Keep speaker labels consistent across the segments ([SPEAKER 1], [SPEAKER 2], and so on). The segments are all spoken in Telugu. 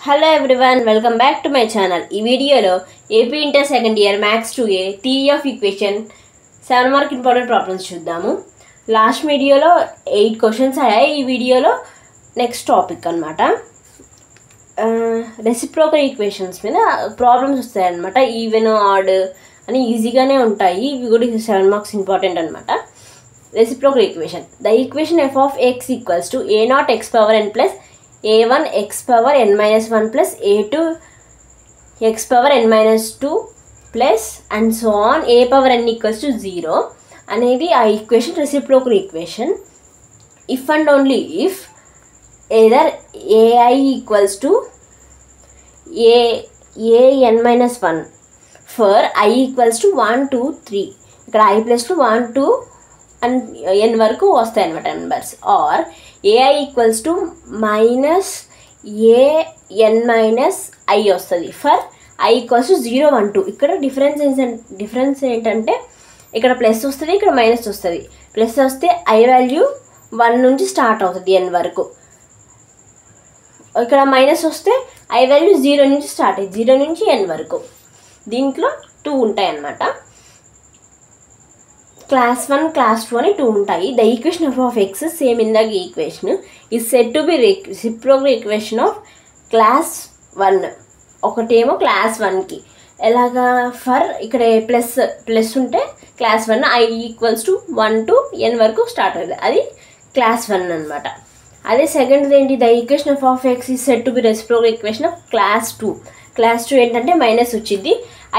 [SPEAKER 1] Hello everyone, welcome back to my channel. ఈ వీడియోలో AP inter second year maths 2A theory of equation 7 mark important problems చూద్దాము. లాస్ట్ వీడియోలో 8 క్వశ్చన్స్ అయ్యాయి. ఈ వీడియోలో నెక్స్ట్ టాపిక్ అన్నమాట. రెసిప్రోకల్ ఈక్వేషన్స్ మీద ప్రాబ్లమ్స్ వస్తాయి అన్నమాట. ఈవెన్ ఆడ్ అని ఈజీగానే ఉంటాయి. ఇవి కూడా 7 మార్క్స్ ఇంపార్టెంట్ అన్నమాట. Reciprocal equation. The equation f of x equals to a0 x power n plus a1 x power n minus 1 plus a2 x power n minus 2 plus and so on a power n equals to 0 అనేది ఆ equation reciprocal equation. If and only if either ai equals to an minus 1 for i equals to 1 2 3 ఇక్కడ i plus to 1 2 and n వరకు వస్తాయి అన్నమాట numbers. R AI equals to minus AN minus I వస్తుంది ఫర్ ఐ ఈక్వల్స్ టు 0 1 2. ఇక్కడ డిఫరెన్స్ ఏంటంటే ఇక్కడ ప్లస్ వస్తుంది, ఇక్కడ మైనస్ వస్తుంది. ప్లస్ వస్తే ఐ వాల్యూ 1 నుంచి స్టార్ట్ అవుతుంది n వరకు. ఇక్కడ మైనస్ వస్తే ఐ వాల్యూ 0 నుంచి స్టార్ట్ అయ్యి 0 నుంచి n వరకు. దీంట్లో 2 ఉంటాయి అన్నమాట. క్లాస్ 1 క్లాస్ 2 అని 2 ఉంటాయి. The equation of X same ఇందాక equation is said to be reciprocal equation of class 1. ఒకటేమో క్లాస్ 1కి ఎలాగా ఫర్ ఇక్కడ ప్లస్ ఉంటే class 1 I equals to 1 to n వరకు స్టార్ట్ అవుతుంది, అది క్లాస్ 1 అనమాట. అదే సెకండ్ ఏంటి, the equation of X is said to be reciprocal equation of class 2. Class 2 ఏంటంటే మైనస్ వచ్చింది,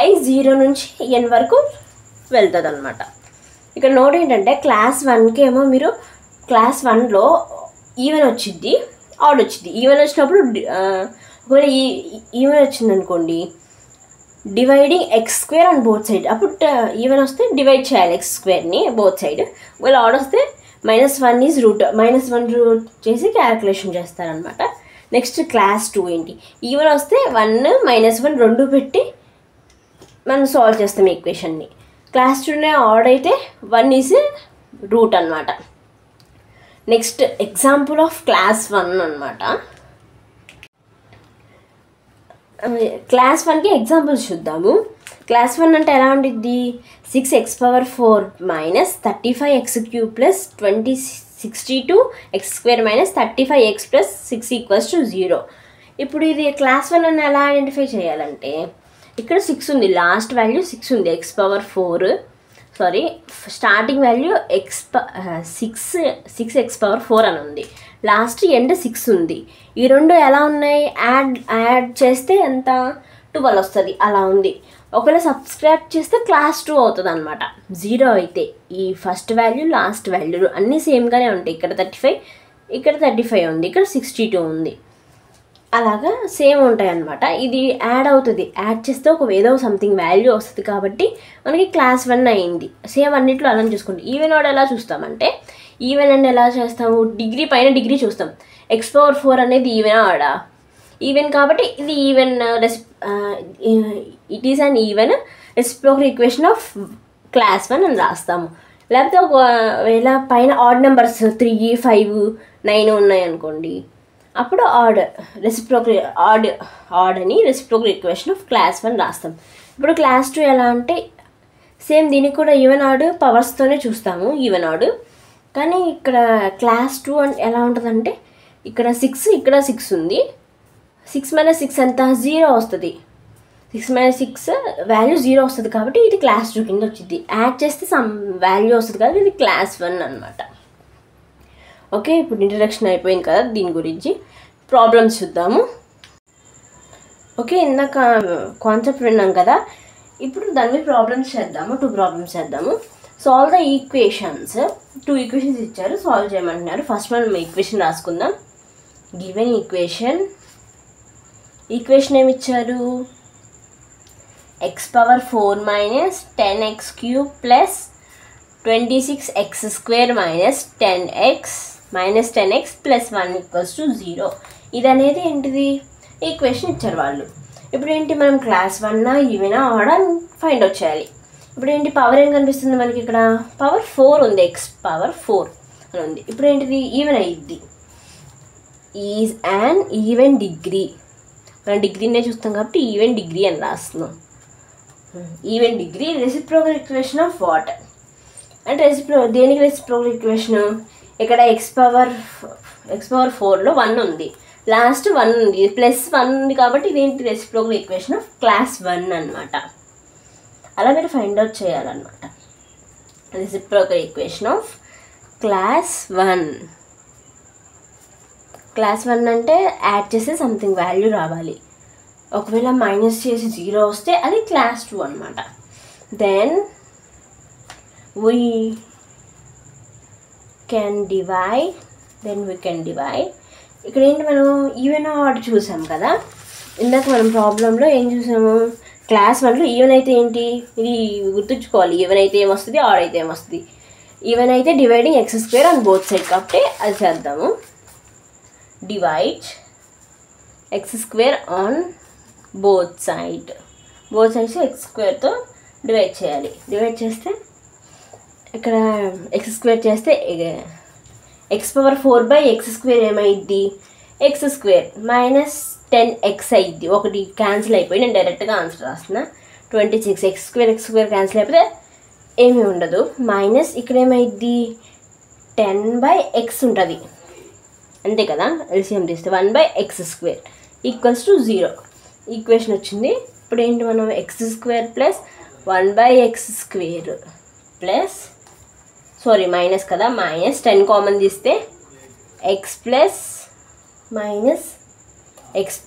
[SPEAKER 1] ఐ 0 నుంచి n వరకు వెళ్తుంది అనమాట. ఇక్కడ నోట్ ఏంటంటే క్లాస్ 1కి ఏమో మీరు క్లాస్ 1లో ఈవెన్ వచ్చింది, ఆడ్ వచ్చింది. ఈవెన్ వచ్చినప్పుడు ఒకవేళ ఈవెన్ వచ్చింది అనుకోండి, dividing X square on both side. అప్పుడు ఈవెన్ వస్తే డివైడ్ చేయాలి ఎక్స్ స్క్వేర్ని బోత్ సైడ్. ఒకవేళ ఆడ్ వస్తే -1 ఈజ్ రూట్, -1 రూట్ చేసి క్యాలిక్యులేషన్ చేస్తారనమాట. నెక్స్ట్ క్లాస్ 2 ఏంటి, ఈవెన్ వస్తే 1 -1 రెండు పెట్టి మనం సాల్వ్ చేస్తాం ఈక్వేషన్ని. క్లాస్ 2 ఆడ్ అయితే 1 ఈజ్ రూట్ అనమాట. నెక్స్ట్ ఎగ్జాంపుల్ ఆఫ్ క్లాస్ 1 అనమాట. క్లాస్ 1కి ఎగ్జాంపుల్స్ చూద్దాము. క్లాస్ 1 అంటే ఎలా ఉండిద్ది, 6x⁴ minus 35x³ plus 62x² minus 35x plus 6 equals to 0. ఇప్పుడు ఇది క్లాస్ 1 అని ఎలా ఐడెంటిఫై చేయాలంటే, ఇక్కడ 6 ఉంది, లాస్ట్ వాల్యూ 6 ఉంది, x⁴ sorry starting value 6x⁴ అని ఉంది, లాస్ట్ ఎండ్ 6 ఉంది. ఈ రెండు ఎలా ఉన్నాయి, యాడ్ చేస్తే ఎంత 12 వస్తుంది, అలా ఉంది. ఒకవేళ సబ్స్ట్రాక్ట్ చేస్తే క్లాస్ 2 అవుతుంది అనమాట. 0 అయితే ఈ ఫస్ట్ వాల్యూ లాస్ట్ వాల్యూ అన్నీ సేమ్గానే ఉంటాయి. ఇక్కడ 35, ఇక్కడ 35 ఉంది, ఇక్కడ 62 ఉంది, అలాగా సేమ్ ఉంటాయి అన్నమాట. ఇది యాడ్ అవుతుంది, యాడ్ చేస్తే ఒక ఏదో సంథింగ్ వాల్యూ వస్తుంది కాబట్టి మనకి క్లాస్ 1 అయింది. సేమ్ అన్నిట్లో అలా చూసుకోండి. ఈవెన్ ఆడ్ ఎలా చూస్తామంటే, ఈవెన్ అండ్ ఎలా చేస్తాము, డిగ్రీ పైన డిగ్రీ చూస్తాం. x⁴ అనేది ఈవెన్ ఆడా, ఈవెన్ కాబట్టి ఇది even it is an even reciprocal equation of class 1 అని రాస్తాము. లేకపోతే ఒకవేళ పైన ఆడ్ నెంబర్స్ 3 5 9 ఉన్నాయనుకోండి, అప్పుడు రెసిప్రోకల్ ఆడ్ అని రెసిప్రోకల్ ఈక్వేషన్ ఆఫ్ క్లాస్ 1 రాస్తాం. ఇప్పుడు క్లాస్ 2 ఎలా అంటే సేమ్ దీనికి కూడా ఈవెన్ ఆడ్ పవర్స్తోనే చూస్తాము, ఈవెన్ ఆడ్. కానీ ఇక్కడ క్లాస్ 2 అంటే ఎలా ఉంటుందంటే, ఇక్కడ 6 ఇక్కడ 6 ఉంది, 6 - 6 అంతా 0 వస్తుంది, 6 - 6 వాల్యూ 0 వస్తుంది కాబట్టి ఇది క్లాస్ 2 కింద వచ్చింది. యాడ్ చేస్తే సమ్ వాల్యూ వస్తుంది కాబట్టి ఇది క్లాస్ 1 అనమాట. ఓకే, ఇప్పుడు ఇంట్రడక్షన్ అయిపోయింది కదా, దీని గురించి ప్రాబ్లమ్స్ చూద్దాము. ఓకే, ఇందాక కాన్సెప్ట్ విన్నాం కదా, ఇప్పుడు దాని మీద ప్రాబ్లమ్స్ చేద్దాము. 2 ప్రాబ్లమ్స్ చేద్దాము. Solve the equations. 2 ఈక్వేషన్స్ ఇచ్చారు, సాల్వ్ చేయమంటున్నారు. ఫస్ట్ మనం ఈక్వేషన్ రాసుకుందాం. గివెన్ ఈక్వేషన్ ఏమి ఇచ్చారు, x⁴ minus 10x³ plus 26x² minus 10x plus 1 equals to 0. ఇది అనేది ఏంటిది, ఈక్వేషన్ ఇచ్చారు వాళ్ళు. ఇప్పుడు ఏంటి, మనం క్లాస్ 1 ఈవెనా ఆడా ఫైండ్ అవుట్ చేయాలి. ఇప్పుడు ఏంటి, పవర్ ఏం కనిపిస్తుంది మనకి, ఇక్కడ పవర్ 4 ఉంది, x⁴ అని ఉంది. ఇప్పుడు ఏంటిది, ఈవెన్ అయ్యిద్ది. ఈజ్ అన్ ఈవెన్ డిగ్రీ మనం డిగ్రీనే చూస్తాం కాబట్టి ఈవెన్ డిగ్రీ అని రాస్తున్నాం. Even degree reciprocal equation of what అంటే దేనికి రెసిప్రోకల్ ఈక్వేషన్? ఇక్కడ ఎక్స్ పవర్ 4లో 1 ఉంది, లాస్ట్ 1 ఉంది, +1 ఉంది కాబట్టి ఇదేంటి రెసిప్రోకల్ ఈక్వేషన్ ఆఫ్ క్లాస్ 1 అనమాట. అలా మీరు ఫైండ్ అవుట్ చేయాలన్నమాట. Reciprocal equation of class 1. Class 1 అంటే యాడ్ చేస్తే సంథింగ్ వాల్యూ రావాలి. ఒకవేళ మైనస్ చేసి 0 వస్తే అది క్లాస్ 2 అనమాట. Then we can divide. ఇక్కడ ఏంటి, మనం ఈవెన్ ఆర్డర్ చూసాం కదా ఇందాక మనం ప్రాబ్లంలో. ఏం చూసాము? క్లాస్ 1లో ఈవెన్ అయితే ఏంటి, ఇది గుర్తుంచుకోవాలి. ఈవెన్ అయితే ఏమొస్తుంది, ఆడ్ అయితే ఏమొస్తుంది. ఈవెన్ అయితే dividing x² on both side కాబట్టి అది చేద్దాము. Divide x² on both sides x²తో డివైడ్ చేయాలి. డివైడ్ చేస్తే ఇక్కడ x² చేస్తే x⁴/x² ఏమైద్ది? x² -10x అయింది. ఒకటి క్యాన్సిల్ అయిపోయి నేను డైరెక్ట్గా ఆన్సర్ రాస్తున్నా. 26 x² క్యాన్సిల్ అయిపోతే ఏమీ ఉండదు. మైనస్ ఇక్కడ ఏమైద్ది? 10/x ఉంటుంది అంతే కదా. ఎల్సిఎం తీస్తే 1/x² = 0 ఈక్వేషన్ వచ్చింది. ఇప్పుడు ఏంటి, మనం x² + 1/x² ప్లస్ మైనస్ కదా, -10 కామన్ తీస్తే x + -x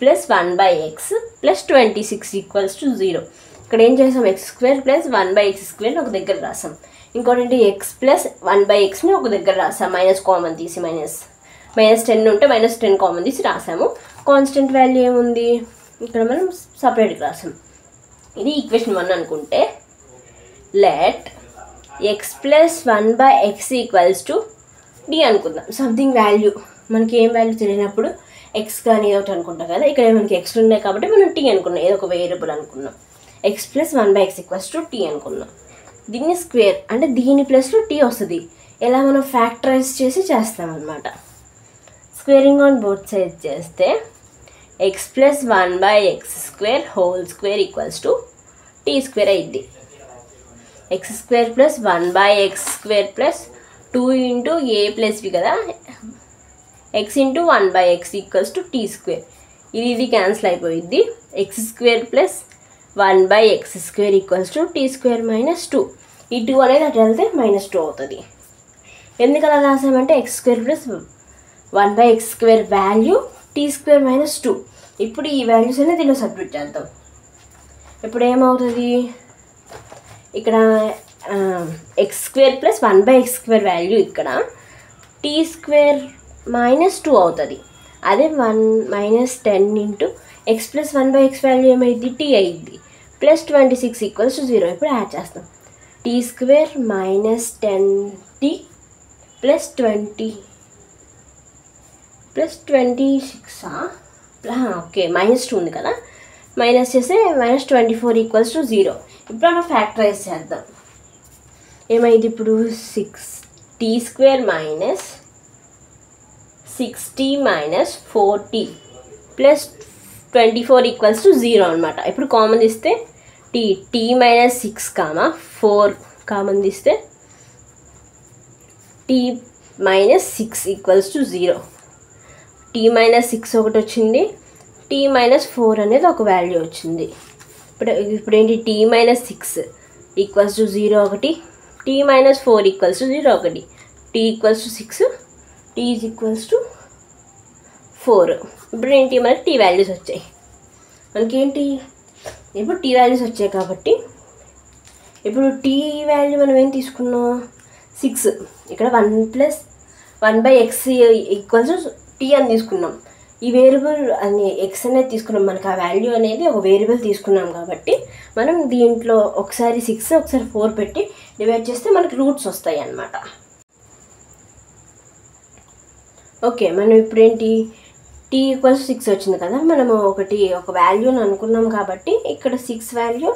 [SPEAKER 1] + 1/x + 26 = 0. ఇక్కడ ఏం చేసాం? x² + 1/x² ఒక దగ్గర రాసాం. ఇంకోటి ఏంటి, x + 1/xని ఒక దగ్గర రాసాం. మైనస్ కామన్ తీసి -10 ఉంటే -10 కామన్ తీసి రాసాము. కాన్స్టెంట్ వాల్యూ ఏముంది ఇక్కడ, మనం సపరేట్గా రాసాం. ఇది ఈక్వేషన్ 1 అనుకుంటే లెట్ x + 1/x = d అనుకుందాం. సంథింగ్ వాల్యూ, మనకి ఏం వాల్యూ తెలియనప్పుడు x కానీ ఏదో ఒకటి అనుకుంటాం కదా. ఇక్కడ మనకి x ఉన్నాయి కాబట్టి మనం t అనుకున్నాం, ఏదో ఒక వేరియబుల్ అనుకున్నాం. x + 1/x = t అనుకున్నాం. దీన్ని స్క్వేర్ అంటే దీని ప్లస్లో t వస్తుంది. ఎలా మనం ఫ్యాక్టరైజ్ చేసి చేస్తామన్నమాట. స్క్వేరింగ్ ఆన్ బోత్ సైడ్ చేస్తే x + 1/x² whole square = t² అయింది. x² + 1/x² + 2 × a + b కదా, x × 1/x = t². ఇది క్యాన్సిల్ అయిపోయింది. x² + 1/x² = t² - 2. ఈ 2 అనేది అటు వెళ్తే -2 అవుతుంది. ఎందుకు అలా రాసామంటే x² + 1/x² వాల్యూ t² - 2. ఇప్పుడు ఈ వాల్యూస్ అనేది దీనిలో సబ్స్టిట్యూట్ చేద్దాం. ఇప్పుడు ఏమవుతుంది, ఇక్కడ x² + 1/x² వాల్యూ ఇక్కడ t² - 2 అవుతుంది. అదే 10 × x + 1/x వాల్యూ ఏమైంది? t అయింది. +26 = 0. ఇప్పుడు యాడ్ చేస్తాం. t² - 10t + 20 + 26 ఓకే, -2 ఉంది కదా, మైనస్ చేస్తే -24 = 0. ఇప్పుడు మనం ఫ్యాక్టరైజ్ చేద్దాం. ఏమైంది ఇప్పుడు? t² - 6t - 4t + 24 = 0 అనమాట. ఇప్పుడు కామన్ తీస్తే t - 6, 4 కామన్ తీస్తే t - 6 = 0. t - 6 ఒకటి వచ్చింది, t - 4 అనేది ఒక వాల్యూ వచ్చింది. ఇప్పుడు ఏంటి, t - 6 = 0 ఒకటి, t - 4 = 0 ఒకటి, t = 6, t = 4. ఇప్పుడు ఏంటి, మనకి t వాల్యూస్ వచ్చాయి. మనకేంటి ఇప్పుడు t వాల్యూస్ వచ్చాయి కాబట్టి ఇప్పుడు t వాల్యూ మనం ఏం తీసుకున్నాం? 6. ఇక్కడ 1 + 1/x = t అని తీసుకున్నాం. ఈ వేరియబుల్ అని x అనేది తీసుకున్నాం. మనకు ఆ వాల్యూ అనేది ఒక వేరియబుల్ తీసుకున్నాం కాబట్టి మనం దీంట్లో ఒకసారి 6 ఒకసారి 4 పెట్టి డివైడ్ చేస్తే మనకి రూట్స్ వస్తాయి అన్నమాట. ఓకే, మనం ఇప్పుడు ఏంటి, t = 6 వచ్చింది కదా, మనము ఒక వాల్యూని అనుకున్నాం కాబట్టి ఇక్కడ 6 వాల్యూ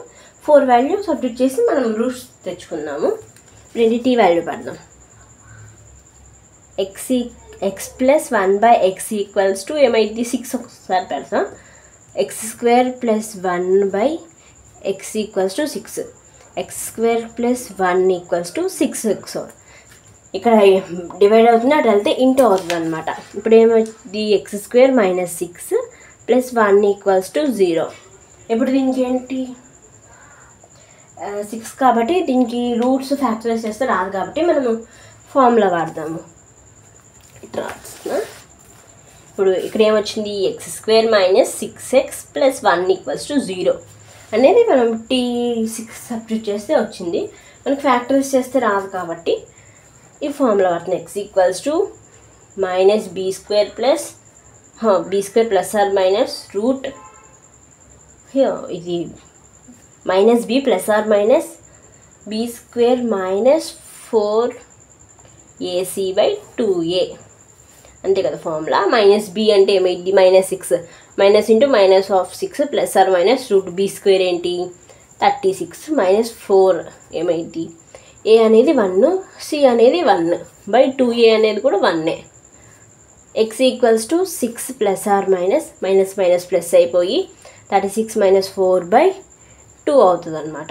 [SPEAKER 1] 4 వాల్యూ సబ్స్టిట్యూట్ చేసి మనం రూట్స్ తెచ్చుకున్నాము. ఇప్పుడు t వాల్యూ పెడదాం. x + 1/x = ఏమైంది? 6 ఒకసారి పెడతాం. X square plus 1 by X equals to 6. X square plus 1 equals to 6x. ఇక్కడ డివైడ్ అవుతుంది, అటు వెళ్తే ఇంటూ అవుతుంది అనమాట. ఇప్పుడు ఏమవుతుంది, X square minus 6 plus 1 equals to 0. ఇప్పుడు దీనికి ఏంటి 6 కాబట్టి దీనికి రూట్స్ ఫ్యాక్టరైజ్ చేస్తే రాదు కాబట్టి మనము ఫార్ములా వాడదాము. ఇట్లా ఇప్పుడు ఇక్కడ ఏమొచ్చింది, X square minus 6x plus 1 equals to 0 అనేది మనం t6 సబ్స్టిట్యూట్ చేస్తే వచ్చింది. మనకి ఫ్యాక్టరైజ్ చేస్తే రాదు కాబట్టి ఈ ఫార్ములా వాడుతుంది. X equals to minus b square plus plus are minus root ఇది minus b plus are minus b square minus 4ac by 2a. అంతే కదా ఫార్ములా. మైనస్ బి అంటే ఏమైంది, minus 6 minus into minus of 6 plus are minus root b square ఏంటి 36 మైనస్ 4 ఏమైంది, ఏ అనేది 1, సి అనేది 1 బై 2a అనేది కూడా 1. X equals to 6 plus are minus minus minus plus అయిపోయి 36 మైనస్ 4 బై 2 అవుతుంది అనమాట.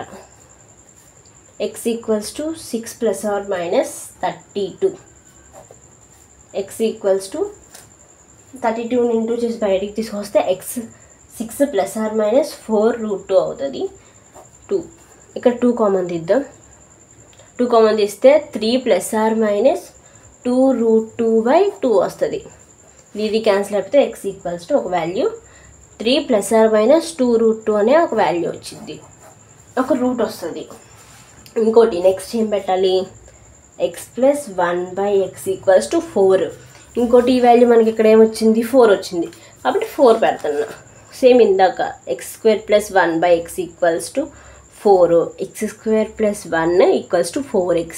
[SPEAKER 1] X equals to 6 plus are minus 32. X equals to 32 into చేసి బయటికి తీసుకొస్తే x 6 plus are minus 4 root 2 అవుతుంది. 2 ఇక్కడ 2 కామన్ తీద్దాం. 2 కామన్ తీస్తే 3 plus are minus 2 root 2 by 2 వస్తుంది. ఇది క్యాన్సిల్ అయిపోతే ఎక్స్ ఈక్వల్స్ టు ఒక value 3 plus are minus 2 root 2 అనే ఒక వాల్యూ వచ్చింది, ఒక రూట్ వస్తుంది. ఇంకోటి నెక్స్ట్ ఏం పెట్టాలి, X plus 1 by X equals to 4. ఇంకోటి ఈ వాల్యూ మనకి ఇక్కడ ఏమొచ్చింది 4 వచ్చింది కాబట్టి 4 పెడుతున్నా. సేమ్ ఇందాక X square plus 1 by X equals to 4. X square plus 1 equals to 4x.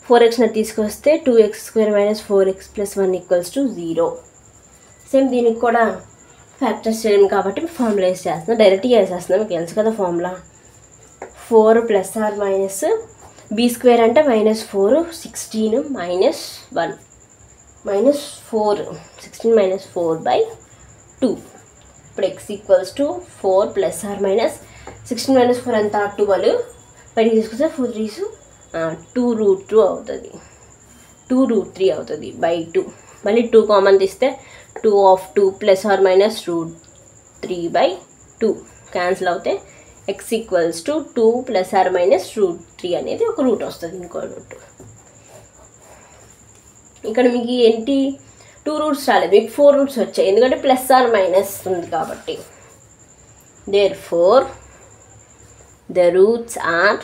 [SPEAKER 1] 4xని తీసుకొస్తే 2x square minus 4x plus 1 equals to 0. Same దీనికి కూడా ఫ్యాక్టర్స్ చేయడం కాబట్టి ఫార్ములా వేసి చేస్తున్నాం, డైరెక్ట్గా వేసేస్తున్నాం. మీకు తెలుసు కదా formula. 4 plus are minus b square అంటే minus 4 16 minus 1 minus 4 16 minus 4 by 2. ఇప్పుడు x equals to 4 plus are minus 16 minus 4 అంతా 12 బయటికి తీసుకొస్తే 4 3 2 రూట్ 2 అవుతుంది, 2 రూట్ 3 అవుతుంది బై 2. మళ్ళీ 2 కామన్ తీస్తే 2 of 2 plus are minus root 3 by 2 cancel అవుతే x equals to 2 plus are minus root 3 అనేది ఒక రూట్ వస్తుంది, ఇంకో రూట్. ఇక్కడ మీకు ఏంటి 2 రూట్స్ రాలేదు, మీకు 4 రూట్స్ వచ్చాయి ఎందుకంటే ప్లస్ ఆర్ మైనస్ ఉంది కాబట్టి. therefore the roots are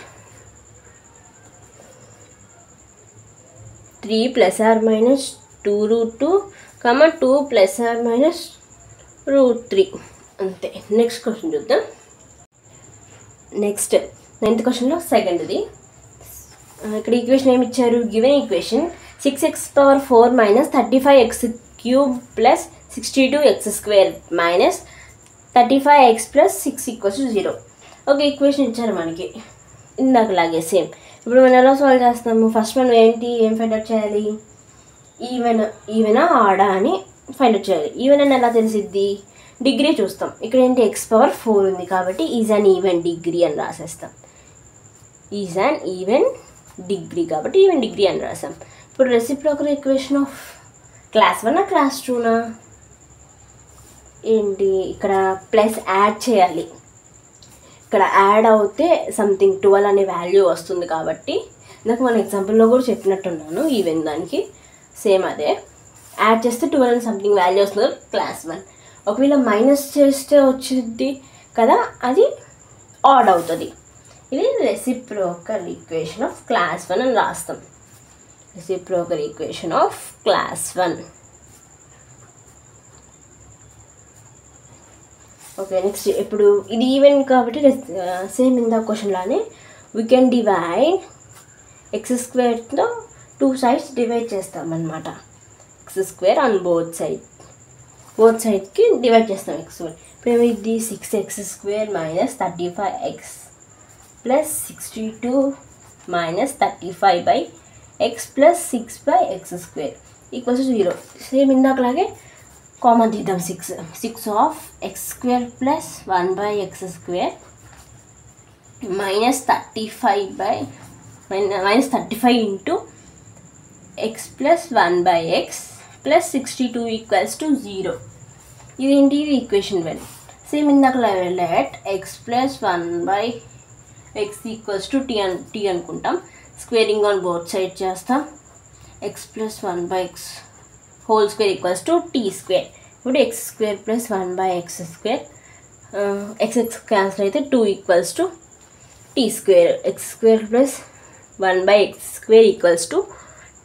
[SPEAKER 1] 3 plus or minus 2 root 2, 2 plus or minus root 3. అంతే. నెక్స్ట్ క్వశ్చన్ చూద్దాం. నెక్స్ట్ 9th క్వశ్చన్లో సెకండ్ది. ఇక్కడ ఈక్వేషన్ ఏమి ఇచ్చారు, given equation 6x power 4 minus 35x cube plus 62x square minus 35x plus 6 equals to 0. ఒక ఈక్వేషన్ ఇచ్చారు మనకి ఇందాకలాగే సేమ్. ఇప్పుడు మనం ఎలా సాల్వ్ చేస్తాము, ఫస్ట్ మనం ఏం ఫైండ్ అవుట్ చేయాలి, ఈవెనా ఆడా అని ఫైండ్ అవుట్ చేయాలి. ఈవెన్ అని ఎలా తెలిసిద్ది, డిగ్రీ చూస్తాం. ఇక్కడ ఏంటి x పవర్ 4 ఉంది కాబట్టి ఈజ్ అన్ ఈవెన్ డిగ్రీ అని రాసేస్తాం. ఈజ్ అన్ ఈవెన్ డిగ్రీ కాబట్టి ఈవెన్ డిగ్రీ అని రాసాం. ఇప్పుడు reciprocal equation of class 1 class 2 ఏంటి, ఇక్కడ ప్లస్ యాడ్ చేయాలి. ఇక్కడ యాడ్ అవుతే సంథింగ్ 12 అనే వాల్యూ వస్తుంది కాబట్టి నాకు మన ఎగ్జాంపుల్లో కూడా చెప్పినట్టున్నాను. ఈవెన్ దానికి సేమ్ అదే యాడ్ చేస్తే 12 అని సంథింగ్ వాల్యూ వస్తుంది క్లాస్ 1. ఒకవేళ మైనస్ చేస్తే వచ్చింది కదా, అది ఆడ్ అవుతుంది. ఇది రెసిప్రోకల్ ఈక్వేషన్ ఆఫ్ క్లాస్ 1 అని రాస్తాం. Reciprocal equation of class 1. Okay next. ఇప్పుడు ఇది ఈవెన్ కాబట్టి సేమ్ ఇందా క్వశ్చన్ లానే వీ కెన్ డివైడ్ ఎక్స్ స్క్వేర్తో 2 sides డివైడ్ చేస్తామన్నమాట. ఎక్స్ స్క్వేర్ ఆన్ బోత్ సైడ్కి డివైడ్ చేస్తాం ఎక్స్ స్క్వేర్. ఇప్పుడు ఏమైంది 6x square minus 35x plus 62 minus 35 by x plus 6 by x square equals 0. Same ఇందాకలాగే కామన్ తీద్దాం. 6 of x square plus 1/x² -35 into x plus 1/x plus 62 = 0. ఇదేంటి? ఇది ఈక్వేషన్ 1. సేమ్ ఇందాక let X plus 1/x = t అనుకుంటాం. స్క్వేరింగ్ ఆన్ బోత్ సైడ్ చేస్తాం. X plus 1/x whole square = t². ఇప్పుడు x² plus 1/x², x cancel అయితే 2 = t². x² plus 1/x² =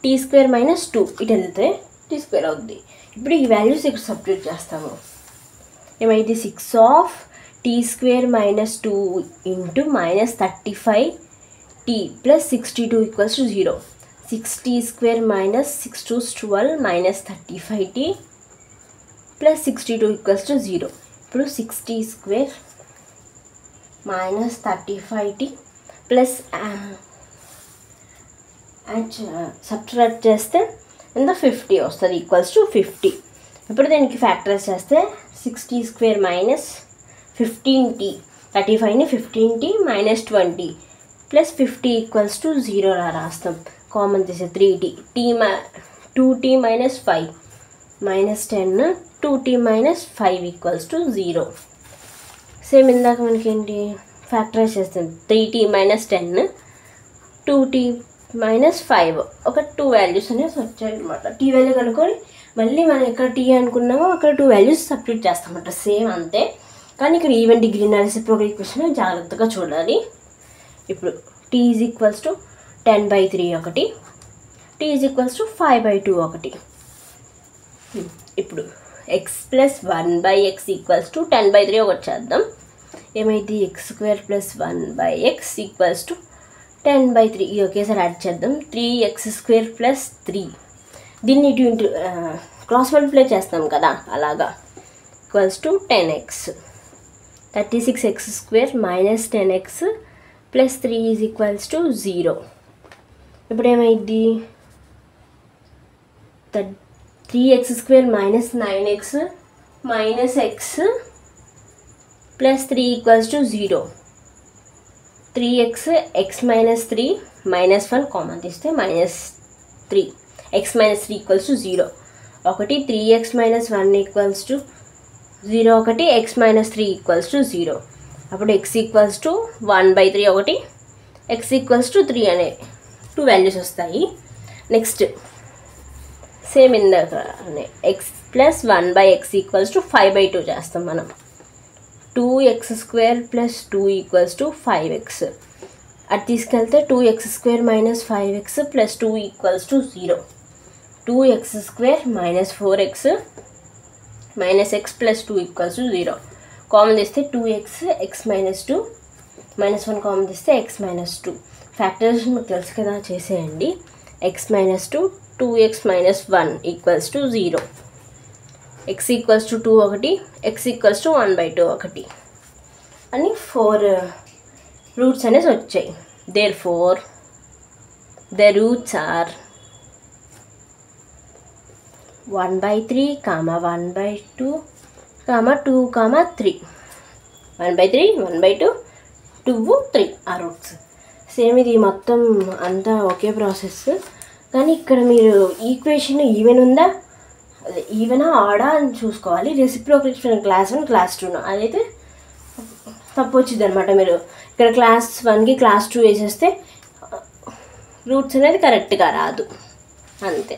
[SPEAKER 1] t² - 2. ఇటు వెళ్తే t² అవుద్ది. ఇప్పుడు ఈ వాల్యూస్ ఇక్కడ సబ్స్టిట్యూట్ చేస్తాము. ఏమైంది? 6 of t² - 2 into -35t plus 62 = 0. 6t² - 6 2s 12 -35t plus 62 = 0. ఇప్పుడు 6t² - 35t ప్లస్ సబ్ట్రాక్ట్ చేస్తే ఎంత? 50 వస్తుంది, =50. ఇప్పుడు దీనికి ఫ్యాక్టరైజ్ చేస్తే 6t² - 15t, 35ని 15t - 20 ప్లస్ 50 = 0 రాస్తాం. కామన్ తీసే 3t, 2t - 5 -10, 2t - 5 = 0. సేమ్ ఇందాక మనకి ఏంటి? ఫ్యాక్టరైజ్ చేస్తాం. 3t - 10, 2t - 5 ఒక 2 వాల్యూస్ అనేవి వచ్చాయి అనమాట. టీ వాల్యూ కనుక్కొని మళ్ళీ మనం ఎక్కడ టీ అనుకున్నామో అక్కడ 2 వాల్యూస్ సబ్స్టిట్యూట్ చేస్తామన్నమాట. సేమ్ అంతే, కానీ ఇక్కడ ఈవెన్ డిగ్రీ రెసిప్రోకల్ ఈక్వేషన్ జాగ్రత్తగా చూడాలి. ఇప్పుడు t = 10/3 ఒకటి, t = 5/2 ఒకటి. ఇప్పుడు x ప్లస్ 1/x = 10/3 ఒకటి చేద్దాం. ఏమైంది? x² plus 1/x = 10/3. ఈ ఒకేసారి యాడ్ చేద్దాం. 3x² ప్లస్ 3, దీన్ని ఇటు క్రాస్ మల్టిప్లై చేస్తాం కదా, అలాగా = 10x. 36x² - 10x plus 3 = 0. ఇప్పుడు ఏమైంది? 3x² - 9x - x plus 3 = 0. 3x x - 3 -1 common తీస్తే -3, x - 3 = 0. ఒకటి 3x - 1 = 0, ఒకటి x - 3 = 0. అప్పుడు x = 1/3 ఒకటి, x = 3 అనే 2 వాల్యూస్ వస్తాయి. నెక్స్ట్ సేమ్ ఇందాకనే x ప్లస్ 1/x = 5/2 చేస్తాం మనం. 2x² plus 2 = 5x. అది తీసుకెళ్తే 2x² - 5x plus 2 = 0. 2x² - 4x - x plus 2 = 0. Common తీస్తే 2x x - 2 -1 కామన్ తీస్తే x - 2. ఫ్యాక్టరైజేషన్ మీకు తెలుసు కదా, చేసేయండి. x - 2, 2x - 1 = 0. x = 2 ఒకటి, x = 1/2 ఒకటి అని 4 రూట్స్ అనేసి వచ్చాయి. Therefore the roots are 1/3, 1/2, 2, 3. 1/3, 1/2, 2, 3 ఆ రూట్స్. సేమ్ ఇది మొత్తం అంతా ఒకే ప్రాసెస్. కానీ ఇక్కడ మీరు ఈక్వేషన్ ఈవెన్ ఉందా, ఈవెనా ఆడా అని చూసుకోవాలి. రెసిప్రోకల్ ఈక్వేషన్ క్లాస్ 1 క్లాస్ 2 అదైతే తప్పు వచ్చింది అనమాట. మీరు ఇక్కడ క్లాస్ 1కి క్లాస్ 2 వేసేస్తే రూట్స్ అనేది కరెక్ట్గా రాదు, అంతే.